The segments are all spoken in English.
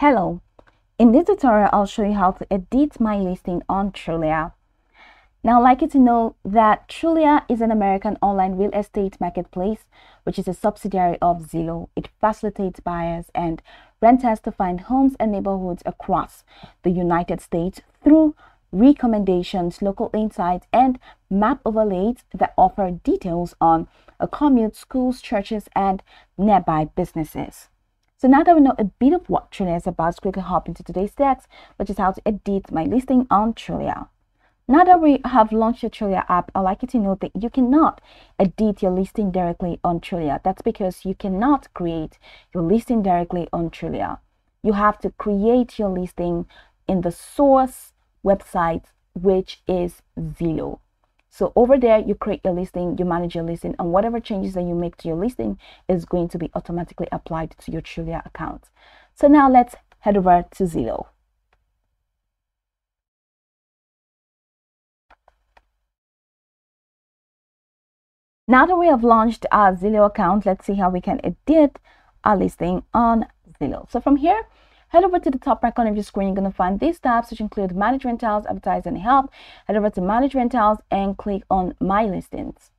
Hello, in this tutorial I'll show you how to edit my listing on Trulia. Now I'd like you to know that Trulia is an American online real estate marketplace which is a subsidiary of Zillow. It facilitates buyers and renters to find homes and neighborhoods across the United States through recommendations, local insights, and map overlays that offer details on a commute, schools, churches, and nearby businesses. So now that we know a bit of what Trulia is about, let's quickly hop into today's text, which is how to edit my listing on Trulia. Now that we have launched the Trulia app, I'd like you to know that you cannot edit your listing directly on Trulia. That's because you cannot create your listing directly on Trulia. You have to create your listing in the source website, which is Zillow. So over there, you create your listing, you manage your listing, and whatever changes that you make to your listing is going to be automatically applied to your Trulia account. So now let's head over to Zillow. Now that we have launched our Zillow account, let's see how we can edit our listing on Zillow. So from here, head over to the top right corner of your screen. You're going to find these tabs, which include Manage Rentals, Advertise, and Help. Head over to Manage Rentals and click on My Listings.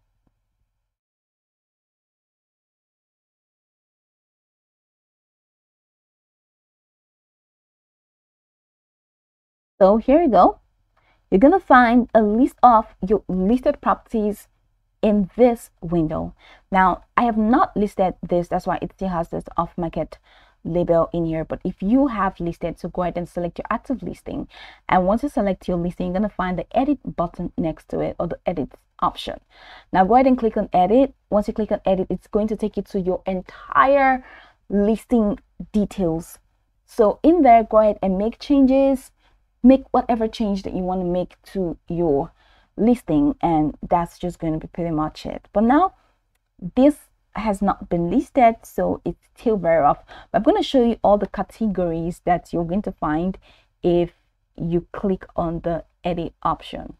So here you go. You're going to find a list of your listed properties in this window. Now, I have not listed this. That's why it still has this off-market label in here. But if you have listed, so go ahead and select your active listing, and once you select your listing, you're going to find the edit button next to it, or the edit option. Now go ahead and click on edit. Once you click on edit, it's going to take you to your entire listing details. So in there, go ahead and make changes, make whatever change that you want to make to your listing, and that's just going to be pretty much it. But now this has not been listed, so it's still very rough. But I'm going to show you all the categories that you're going to find if you click on the edit option.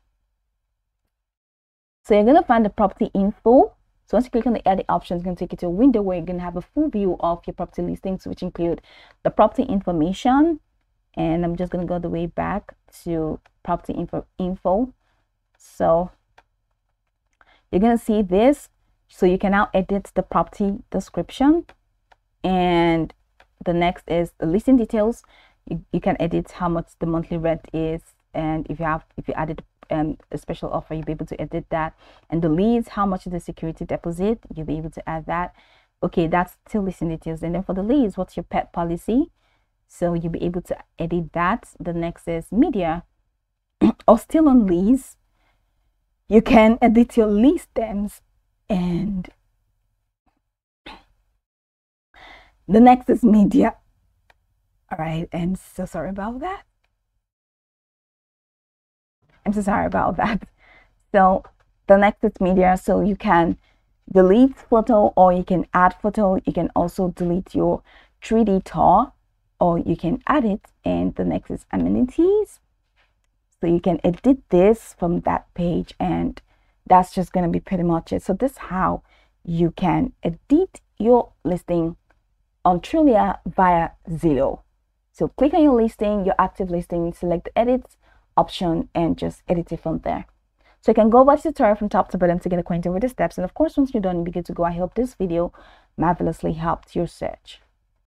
So you're going to find the property info. So once you click on the edit option, it's going to take you to a window where you're going to have a full view of your property listings, which include the property information. And I'm just going to go the way back to property info. So you're going to see this. So you can now edit the property description, and the next is the listing details. You can edit how much the monthly rent is, and if you added a special offer, you'll be able to edit that. And the leads, how much is the security deposit, you'll be able to add that. Okay, that's still listing details. And then for the leads, what's your pet policy? So you'll be able to edit that. The next is media, or still on leads, you can edit your lease terms. And the next is media. All right, I'm so sorry about that. So the next is media. So you can delete photo, or you can add photo. You can also delete your 3D tour, or you can add it. And the next is amenities. So you can edit this from that page, and that's just going to be pretty much it. So this is how you can edit your listing on Trulia via Zillow. So click on your listing, your active listing, select the edit option, and just edit it from there. So you can go watch the tutorial from top to bottom to get acquainted with the steps. And of course, once you're done, you'll be good to go. I hope this video marvelously helped your search.